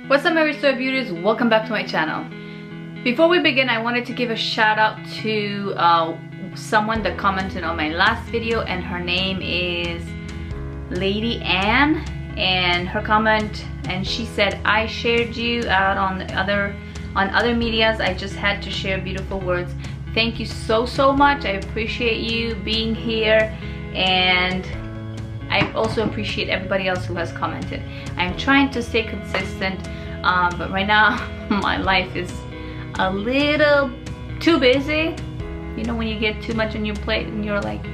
What's up, my Restored Beauties? Welcome back to my channel. Before we begin, I wanted to give a shout out to someone that commented on my last video, and her name is Lady Anne, and her comment, and she said, I shared you out on other medias. I just had to share beautiful words. Thank you so much. I appreciate you being here, and I also appreciate everybody else who has commented. I'm trying to stay consistent, but right now my life is a little too busy. You know, when you get too much on your plate and you're like,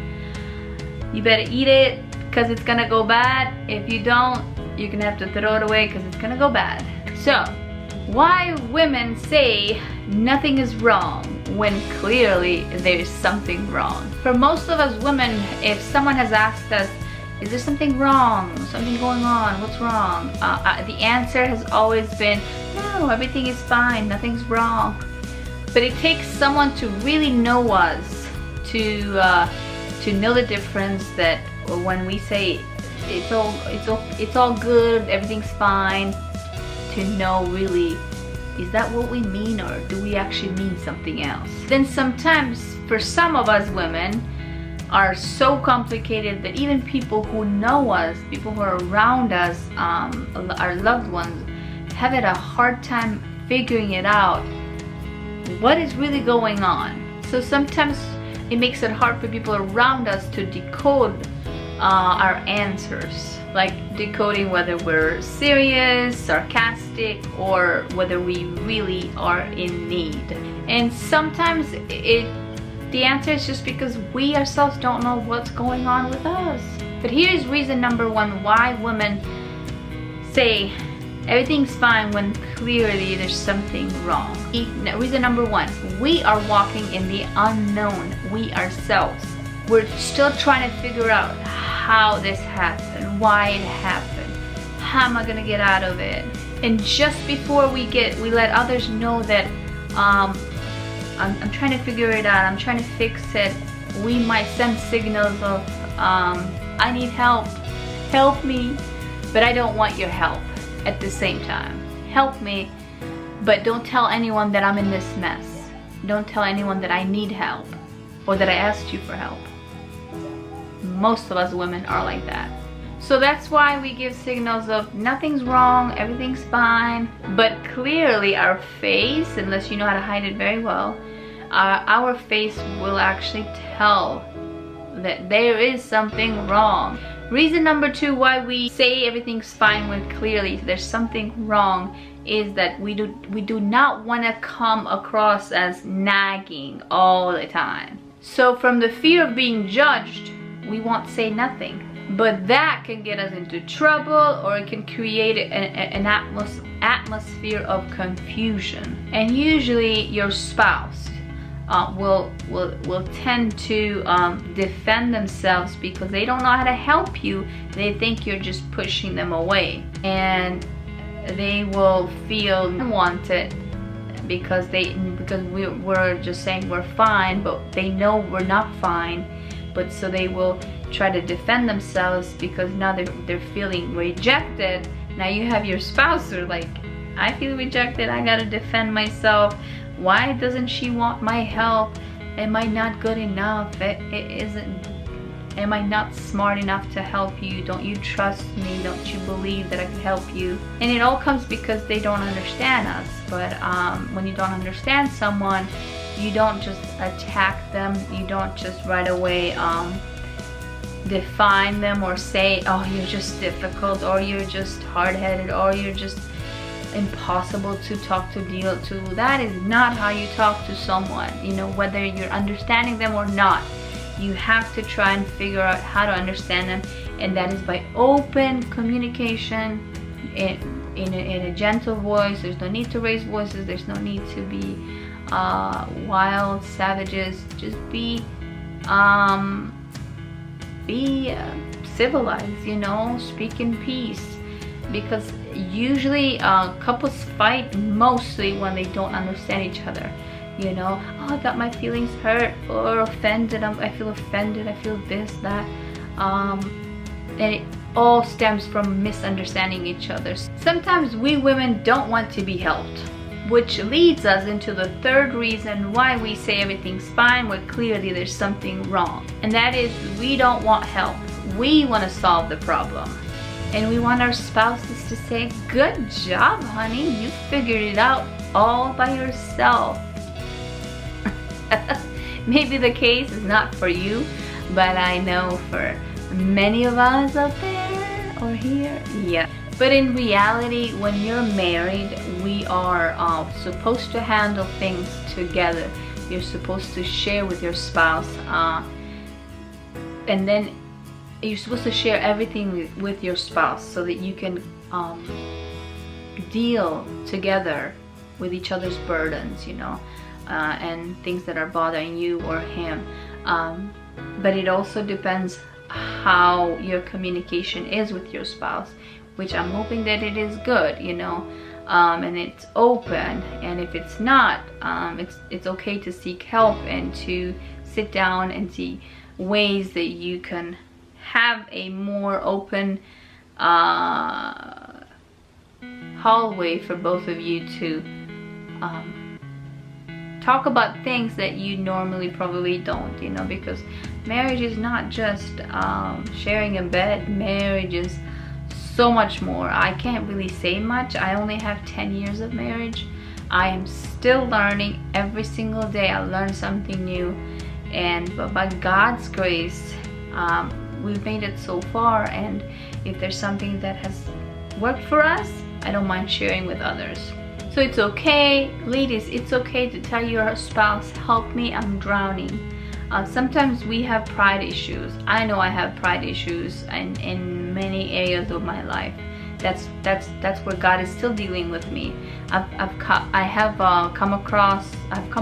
you better eat it because it's gonna go bad. If you don't, you're gonna have to throw it away because it's gonna go bad. So, why women say nothing is wrong when clearly there's something wrong? For most of us women, if someone has asked us, is there something wrong? Something going on? What's wrong? The answer has always been, no, everything is fine, nothing's wrong. But it takes someone to really know us to know the difference, that when we say it's all good, everything's fine, to know really, is that what we mean, or do we actually mean something else? Then sometimes for some of us women are so complicated that even people who know us, people who are around us, our loved ones, have had a hard time figuring it out, what is really going on. So sometimes it makes it hard for people around us to decode our answers, like decoding whether we're serious, sarcastic, or whether we really are in need. And sometimes the answer is just because we ourselves don't know what's going on with us. But here's reason number one why women say everything's fine when clearly there's something wrong. Reason number one, we are walking in the unknown, we ourselves. We're still trying to figure out how this happened, why it happened, how am I gonna get out of it? And just before we let others know that I'm trying to figure it out, I'm trying to fix it, we might send signals of I need help, help me, but I don't want your help at the same time. Help me, but don't tell anyone that I'm in this mess. Don't tell anyone that I need help or that I asked you for help. Most of us women are like that. So that's why we give signals of nothing's wrong, everything's fine, but clearly our face, unless you know how to hide it very well, our face will actually tell that there is something wrong. Reason number two why we say everything's fine when clearly there's something wrong is that we do not want to come across as nagging all the time. So from the fear of being judged, we won't say nothing. But that can get us into trouble, or it can create an atmosphere of confusion. And usually your spouse will tend to defend themselves because they don't know how to help you. They think you're just pushing them away, and they will feel unwanted because we're just saying we're fine, but they know we're not fine. But so they will try to defend themselves because now they're feeling rejected. Now you have your spouse who's like, I feel rejected, I gotta defend myself. Why doesn't she want my help? Am I not good enough? Am I not smart enough to help you? Don't you trust me? Don't you believe that I can help you? And it all comes because they don't understand us. But when you don't understand someone, you don't just attack them. You don't just right away define them or say, oh, you're just difficult, or you're just hard-headed, or you're just impossible to talk to, deal to. That is not how you talk to someone. You know, whether you're understanding them or not, you have to try and figure out how to understand them, and that is by open communication in a gentle voice. There's no need to raise voices. There's no need to be wild savages. Just be civilized, you know, speak in peace. Because usually couples fight mostly when they don't understand each other. You know, oh, I got my feelings hurt or offended, I feel offended, I feel this, that. And all stems from misunderstanding each other. Sometimes we women don't want to be helped, which leads us into the third reason why we say everything's fine when clearly there's something wrong. And that is, we don't want help. We want to solve the problem. And we want our spouses to say, good job, honey, you figured it out all by yourself. Maybe the case is not for you, but I know for many of us out there or here, yeah. But in reality, when you're married, we are supposed to handle things together. You're supposed to share with your spouse, and then you're supposed to share everything with your spouse so that you can deal together with each other's burdens, you know, and things that are bothering you or him. But it also depends how your communication is with your spouse, which I'm hoping that it is good, you know, and it's open. And if it's not, it's okay to seek help and to sit down and see ways that you can have a more open hallway for both of you to talk about things that you normally probably don't, you know, because marriage is not just sharing a bed. Marriage is so much more. I can't really say much. I only have 10 years of marriage. I am still learning every single day. I learn something new, and but by God's grace, we've made it so far. And if there's something that has worked for us, I don't mind sharing with others. So it's okay, ladies, it's okay to tell your spouse, help me, I'm drowning. Sometimes we have pride issues. I know I have pride issues in many areas of my life. That's where God is still dealing with me. I've come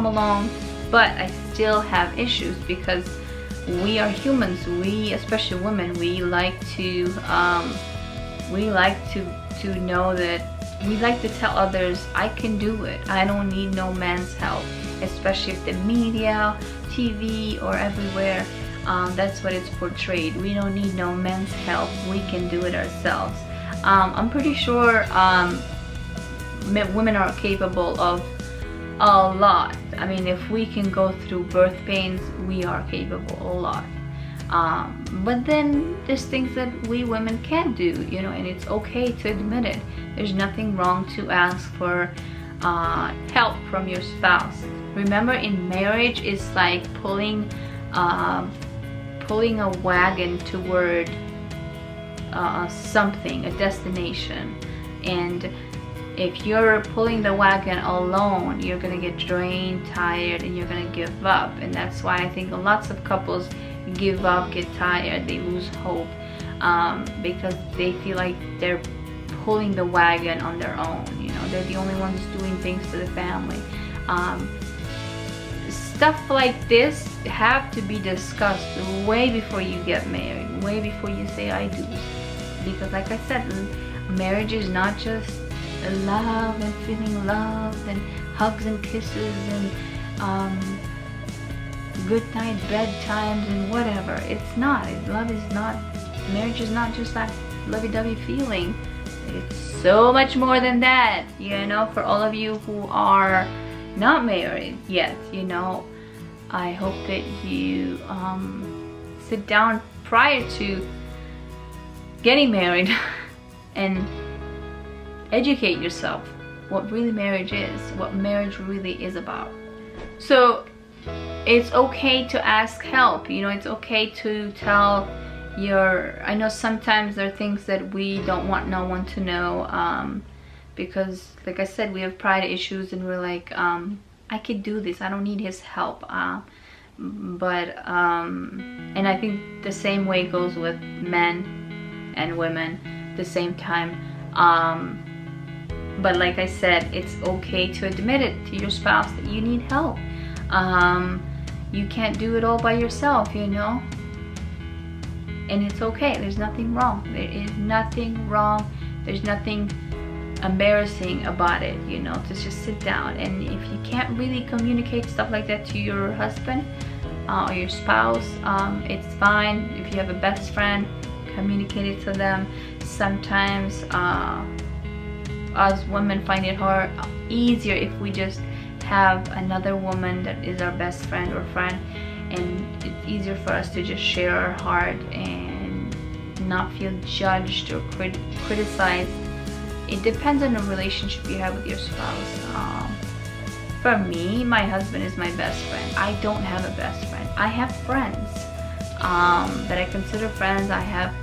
along, but I still have issues because we are humans. We, especially women, we like to know that we like to tell others, I can do it. I don't need no man's help. Especially if the media, TV, or everywhere, that's what it's portrayed. We don't need no man's help. We can do it ourselves. I'm pretty sure women are capable of a lot. I mean, if we can go through birth pains, we are capable a lot. But then there's things that we women can't do, you know, and it's okay to admit it. There's nothing wrong to ask for help from your spouse. Remember, in marriage, it's like pulling a wagon toward something, a destination. And if you're pulling the wagon alone, you're gonna get drained, tired, and you're gonna give up. And that's why I think lots of couples give up, get tired, they lose hope, because they feel like they're pulling the wagon on their own. You know, they're the only ones doing things for the family. Stuff like this have to be discussed way before you get married, way before you say I do, because like I said, marriage is not just love and feeling loved and hugs and kisses and good night bedtimes and whatever. It's not. Love is not, marriage is not just that lovey-dovey feeling. It's so much more than that, you know. For all of you who are not married yet, you know, I hope that you sit down prior to getting married and educate yourself what really marriage is, what marriage really is about. So it's okay to ask help, you know. It's okay to tell I know sometimes there are things that we don't want no one to know, because like I said, we have pride issues and we're like, I could do this, I don't need his help. And I think the same way goes with men and women at the same time. But like I said, it's okay to admit it to your spouse that you need help. You can't do it all by yourself, you know. And it's okay. There's nothing wrong. There is nothing wrong. There's nothing embarrassing about it, you know. To just sit down. And if you can't really communicate stuff like that to your husband or your spouse, it's fine. If you have a best friend, communicate it to them. Sometimes us women find it easier if we just have another woman that is our best friend or friend, and it's easier for us to just share our heart and not feel judged or criticized. It depends on the relationship you have with your spouse. For me, my husband is my best friend. I don't have a best friend. I have friends that I consider friends. I have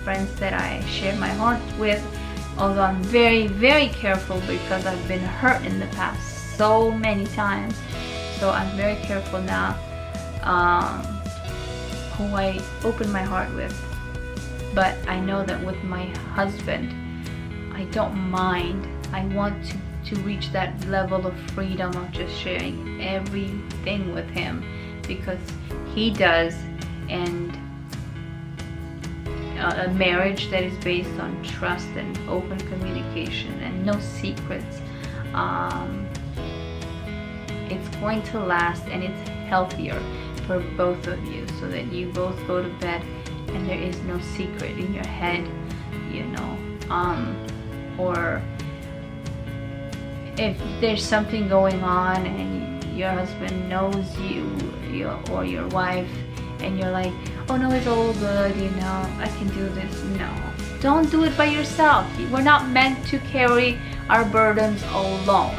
friends that I share my heart with, although I'm very, very careful because I've been hurt in the past so many times. So I'm very careful now who I open my heart with. But I know that with my husband, I don't mind. I want to reach that level of freedom of just sharing everything with him, because he does. And a marriage that is based on trust and open communication and no secrets, it's going to last, and it's healthier for both of you, so that you both go to bed and there is no secret in your head, you know, or if there's something going on and your husband knows you or your wife, and you're like, oh no, it's all good, you know, I can do this. No, don't do it by yourself. We're not meant to carry our burdens alone.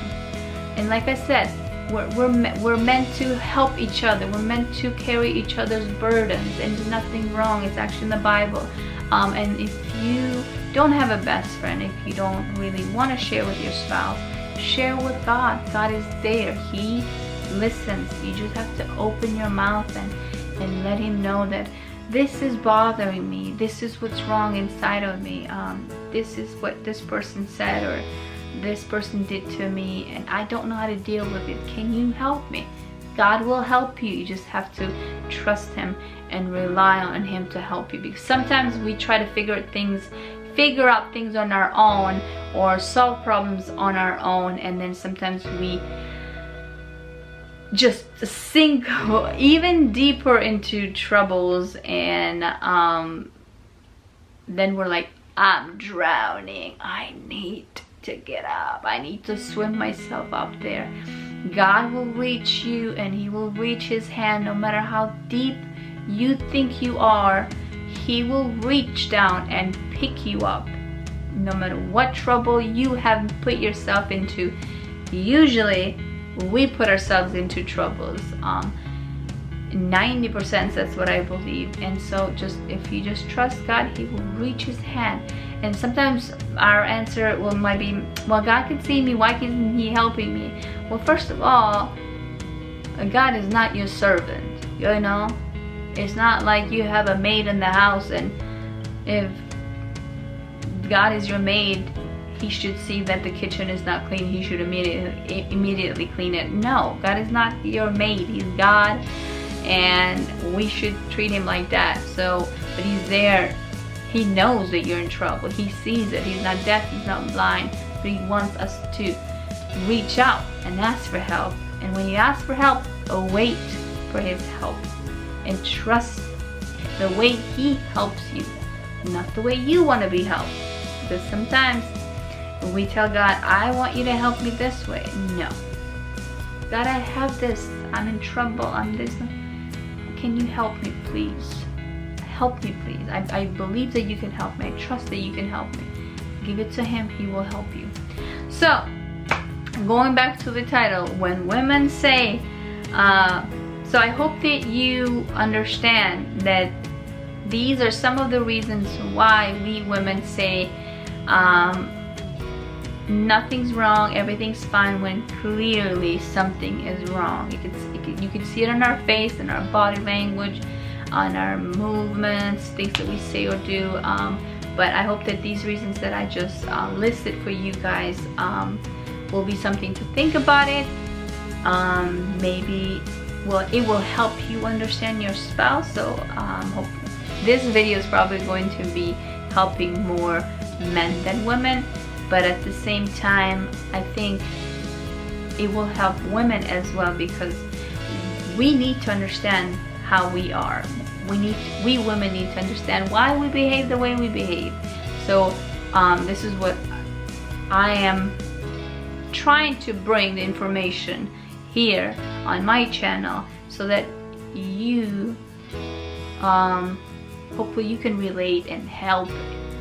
And like I said, we're meant to help each other. We're meant to carry each other's burdens, and there's nothing wrong. It's actually in the Bible. And if you don't have a best friend, if you don't really want to share with your spouse, share with God. God is there. He listens. You just have to open your mouth and let him know that this is bothering me. This is what's wrong inside of me. This is what this person said, or this person did to me, and I don't know how to deal with it. Can you help me? God will help you. You just have to trust him and rely on him to help you, because sometimes we try to figure out things on our own or solve problems on our own, and then sometimes we just sink even deeper into troubles, and then we're like, I'm drowning, I need to get up, I need to swim myself up there. God will reach you, and he will reach his hand. No matter how deep you think you are, he will reach down and pick you up. No matter what trouble you have put yourself into. Usually we put ourselves into troubles. 90% that's what I believe. And so if you just trust God, he will reach his hand. And sometimes our answer might be, well, God can see me, why isn't he helping me? Well, first of all, God is not your servant, you know. It's not like you have a maid in the house, and if God is your maid, he should see that the kitchen is not clean, he should immediately clean it. No, God is not your maid. He's God, and we should treat him like that. So, but he's there. He knows that you're in trouble. He sees it. He's not deaf, he's not blind, but he wants us to reach out and ask for help. And when you ask for help, wait for his help and trust the way he helps you, not the way you want to be helped. Because sometimes we tell God, I want you to help me this way. No. God, I have this. I'm in trouble. I'm this. Can you help me, please? Help me, please. I believe that you can help me. I trust that you can help me. Give it to him. He will help you. So, going back to the title, when women say, so I hope that you understand that these are some of the reasons why we women say nothing's wrong, everything's fine, when clearly something is wrong. You can see it on our face, in our body language, on our movements, things that we say or do. But I hope that these reasons that I just listed for you guys will be something to think about it. Maybe it will help you understand your spouse. So hope this video is probably going to be helping more men than women, but at the same time I think it will help women as well, because we need to understand how we are. We women need to understand why we behave the way we behave. So this is what I am trying to bring the information here on my channel, so that you hopefully you can relate and help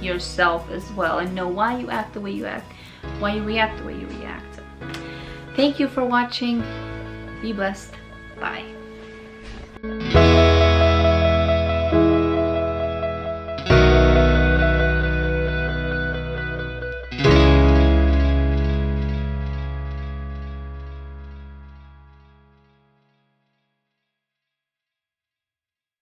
yourself as well, and know why you act the way you act, why you react the way you react. Thank you for watching. Be blessed. Bye.